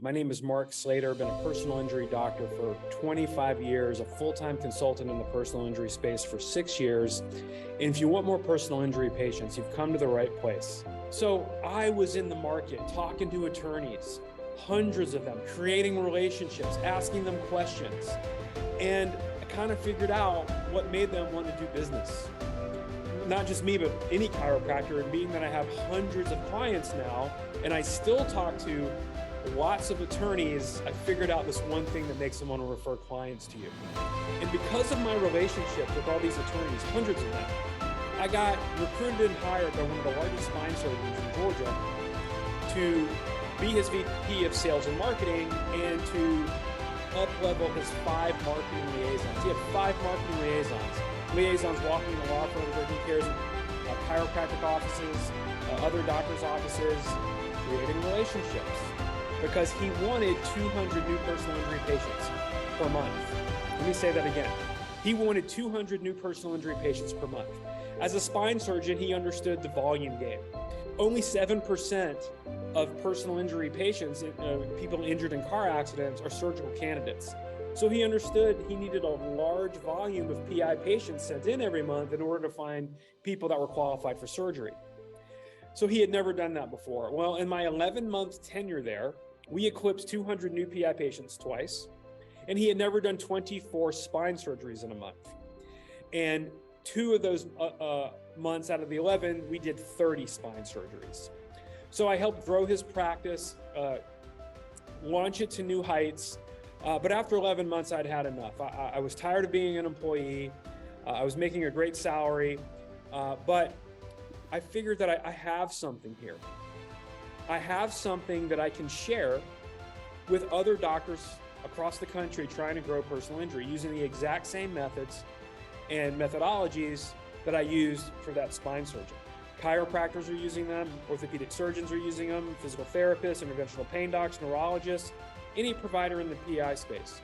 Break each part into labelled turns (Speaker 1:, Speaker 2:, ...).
Speaker 1: My name is Mark Slater. I've been a personal injury doctor for 25 years, a full-time consultant in the personal injury space for 6 years. And if you want more personal injury patients, you've come to the right place. So I was in the market talking to attorneys, hundreds of them, creating relationships, asking them questions. And I kind of figured out what made them want to do business. Not just me, but any chiropractor, and being that I have hundreds of clients now, and I still talk to lots of attorneys, I figured out this one thing that makes them want to refer clients to you. And because of my relationship with all these attorneys, hundreds of them, I got recruited and hired by one of the largest spine surgeons in Georgia to be his VP of sales and marketing and to up-level his 5 marketing liaisons. He had 5 marketing liaisons walking the law firms, taking care of chiropractic offices, other doctors' offices, creating relationships, because he wanted 200 new personal injury patients per month. Let me say that again. He wanted 200 new personal injury patients per month. As a spine surgeon, he understood the volume game. Only 7% of personal injury patients, people injured in car accidents, are surgical candidates. So he understood he needed a large volume of PI patients sent in every month in order to find people that were qualified for surgery. So he had never done that before. Well, in my 11-month tenure there, we eclipsed 200 new PI patients twice, and he had never done 24 spine surgeries in a month. And 2 of those months out of the 11, we did 30 spine surgeries. So I helped grow his practice, launch it to new heights. But after 11 months, I'd had enough. I was tired of being an employee. I was making a great salary, but I figured that I have something here. I have something that I can share with other doctors across the country trying to grow personal injury using the exact same methods and methodologies that I used for that spine surgeon. Chiropractors are using them, orthopedic surgeons are using them, physical therapists, interventional pain docs, neurologists, any provider in the PI space.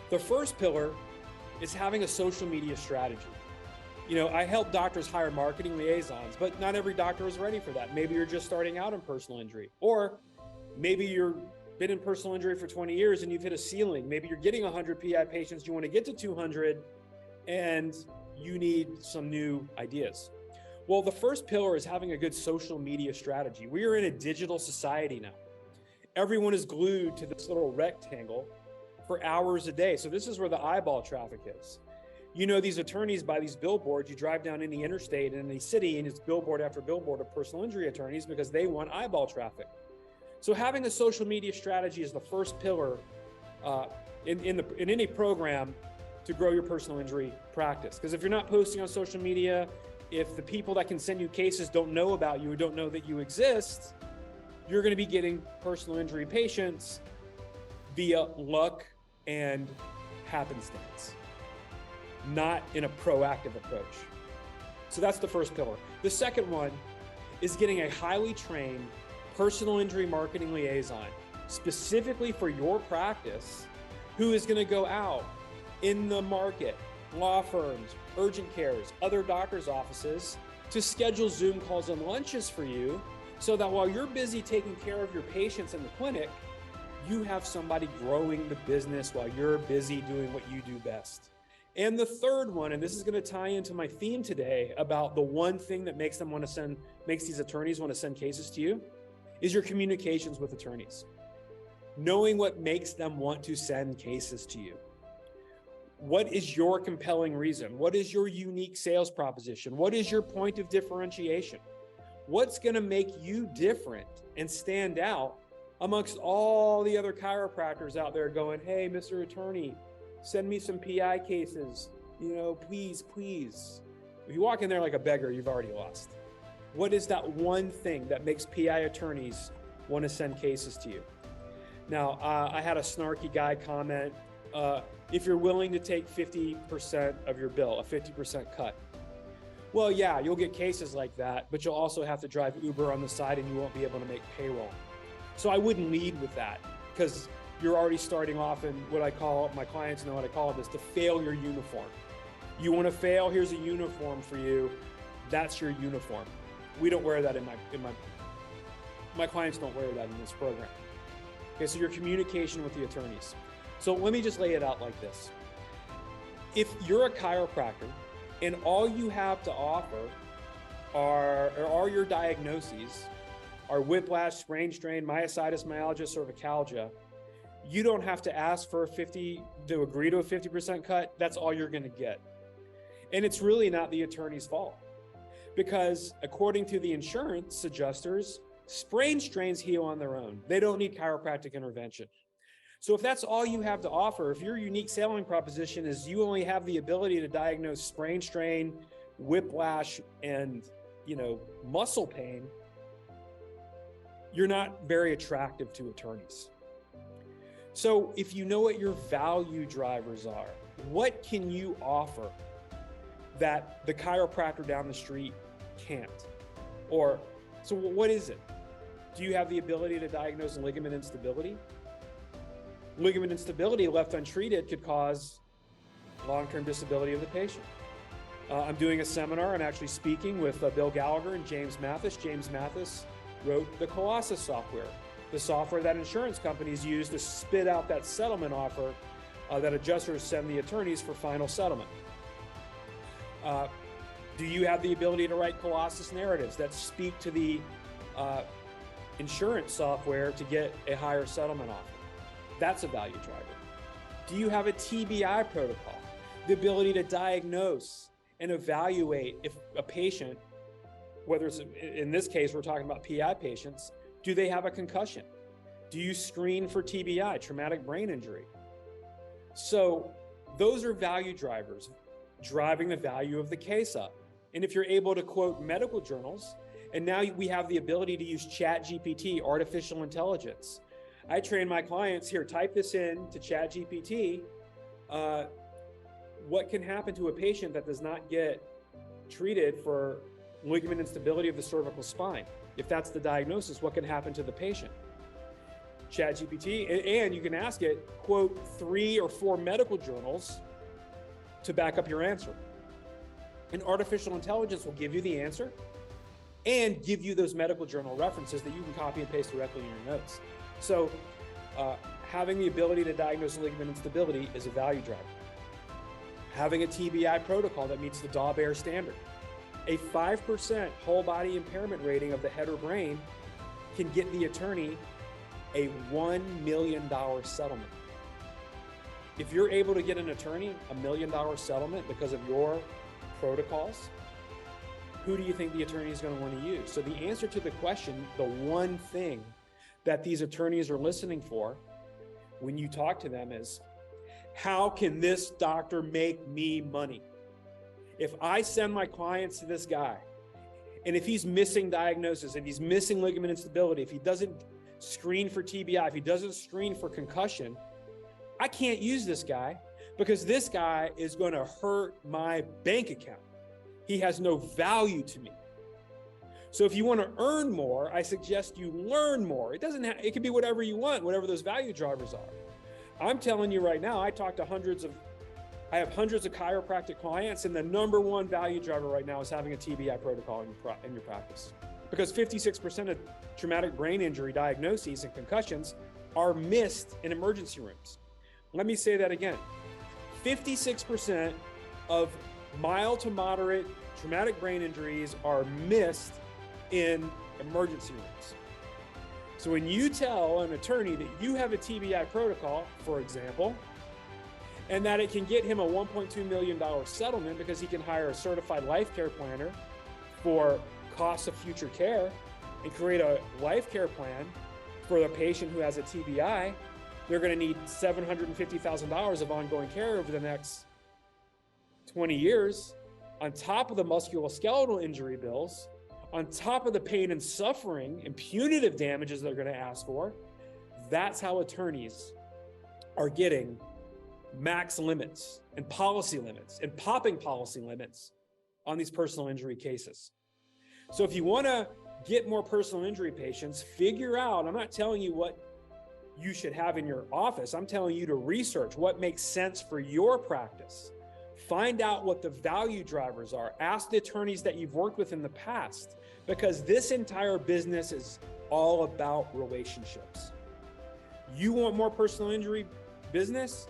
Speaker 1: The first pillar is having a social media strategy. You know, I help doctors hire marketing liaisons, but not every doctor is ready for that. Maybe you're just starting out in personal injury, or maybe you've been in personal injury for 20 years and you've hit a ceiling. Maybe you're getting 100 PI patients, you want to get to 200, and you need some new ideas. Well, the first pillar is having a good social media strategy. We are in a digital society now. Everyone is glued to this little rectangle for hours a day. So this is where the eyeball traffic is. You know, these attorneys buy these billboards. You drive down any interstate in any city and it's billboard after billboard of personal injury attorneys because they want eyeball traffic. So having a social media strategy is the first pillar in any program to grow your personal injury practice. Because if you're not posting on social media, if the people that can send you cases don't know about you or don't know that you exist, you're going to be getting personal injury patients via luck and happenstance, not in a proactive approach. So that's the first pillar. The second one is getting a highly trained personal injury marketing liaison specifically for your practice who is going to go out in the market, law firms, urgent cares, other doctors' offices to schedule Zoom calls and lunches for you so that while you're busy taking care of your patients in the clinic, you have somebody growing the business while you're busy doing what you do best. And the third one, and this is going to tie into my theme today about the one thing that makes these attorneys want to send cases to you, is your communications with attorneys. Knowing what makes them want to send cases to you. What is your compelling reason? What is your unique sales proposition? What is your point of differentiation? What's going to make you different and stand out amongst all the other chiropractors out there going, hey, Mr. Attorney, send me some PI cases, please, please. If you walk in there like a beggar, you've already lost. What is that one thing that makes PI attorneys want to send cases to you? Now, I had a snarky guy comment, if you're willing to take 50% of your bill, a 50% cut. Well, yeah, you'll get cases like that, but you'll also have to drive Uber on the side and you won't be able to make payroll. So I wouldn't lead with that because you're already starting off in what I call, my clients know what I call this, the failure uniform. You want to fail, here's a uniform for you. That's your uniform. We don't wear that my clients don't wear that in this program. Okay, so your communication with the attorneys. So let me just lay it out like this. If you're a chiropractor and all you have to offer are your diagnoses are whiplash, sprain, strain, myositis, myalgia, cervicalgia, you don't have to ask for to agree to a 50% cut. That's all you're going to get. And it's really not the attorney's fault, because according to the insurance adjusters, sprain strains heal on their own. They don't need chiropractic intervention. So if that's all you have to offer, if your unique selling proposition is you only have the ability to diagnose sprain, strain, whiplash, and muscle pain, you're not very attractive to attorneys. So if you know what your value drivers are, what can you offer that the chiropractor down the street can't? So what is it? Do you have the ability to diagnose ligament instability? Ligament instability left untreated could cause long-term disability of the patient. I'm doing a seminar and actually speaking with Bill Gallagher and James Mathis. James Mathis wrote the Colossus software, the software that insurance companies use to spit out that settlement offer that adjusters send the attorneys for final settlement. Do you have the ability to write Colossus narratives that speak to the insurance software to get a higher settlement offer? That's a value driver. Do you have a TBI protocol, the ability to diagnose and evaluate if a patient, whether it's in this case, we're talking about PI patients, do they have a concussion? Do you screen for TBI, traumatic brain injury? So those are value drivers, driving the value of the case up. And if you're able to quote medical journals, and now we have the ability to use ChatGPT, artificial intelligence. I train my clients here, type this in to ChatGPT. What can happen to a patient that does not get treated for ligament instability of the cervical spine? If that's the diagnosis, what can happen to the patient? ChatGPT, and you can ask it, quote 3 or 4 medical journals to back up your answer. And artificial intelligence will give you the answer and give you those medical journal references that you can copy and paste directly in your notes. So having the ability to diagnose ligament instability is a value driver. Having a TBI protocol that meets the Daubert standard. A 5% whole body impairment rating of the head or brain can get the attorney a $1 million settlement. If you're able to get an attorney $1 million settlement because of your protocols, who do you think the attorney is going to want to use? So the answer to the question, the one thing that these attorneys are listening for when you talk to them is, how can this doctor make me money? If I send my clients to this guy, and if he's missing diagnosis, if he's missing ligament instability, if he doesn't screen for TBI, if he doesn't screen for concussion, I can't use this guy because this guy is going to hurt my bank account. He has no value to me. So if you want to earn more, I suggest you learn more. It can be whatever you want, whatever those value drivers are. I'm telling you right now, I have hundreds of chiropractic clients, and the number one value driver right now is having a TBI protocol in your practice. Because 56% of traumatic brain injury diagnoses and concussions are missed in emergency rooms. Let me say that again. 56% of mild to moderate traumatic brain injuries are missed in emergency rooms. So when you tell an attorney that you have a TBI protocol, for example, and that it can get him a $1.2 million settlement because he can hire a certified life care planner for costs of future care and create a life care plan for the patient who has a TBI, they're going to need $750,000 of ongoing care over the next 20 years, on top of the musculoskeletal injury bills, on top of the pain and suffering and punitive damages they're going to ask for. That's how attorneys are getting max limits and policy limits and popping policy limits on these personal injury cases. So if you want to get more personal injury patients, figure out, I'm not telling you what you should have in your office. I'm telling you to research what makes sense for your practice. Find out what the value drivers are. Ask the attorneys that you've worked with in the past, because this entire business is all about relationships. You want more personal injury business?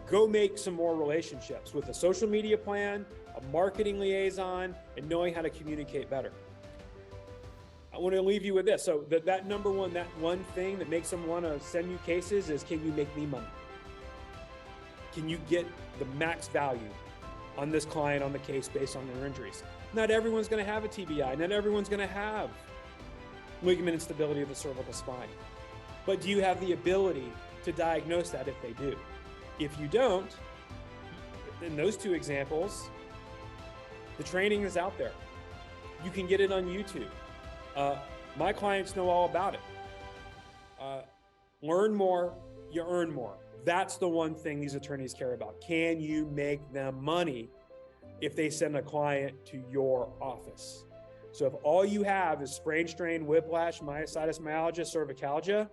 Speaker 1: Go make some more relationships with a social media plan, a marketing liaison, and knowing how to communicate better. I want to leave you with this. So that number one, that one thing that makes them want to send you cases is, can you make me money? Can you get the max value on this client on the case based on their injuries? Not everyone's going to have a TBI. Not everyone's going to have ligament instability of the cervical spine. But do you have the ability to diagnose that if they do? If you don't, in those two examples, the training is out there. You can get it on YouTube. My clients know all about it. Learn more, you earn more. That's the one thing these attorneys care about. Can you make them money if they send a client to your office? So if all you have is sprain, strain, whiplash, myositis, myalgia, cervicalgia,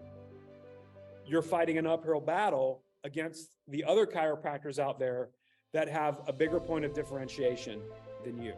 Speaker 1: you're fighting an uphill battle against the other chiropractors out there that have a bigger point of differentiation than you.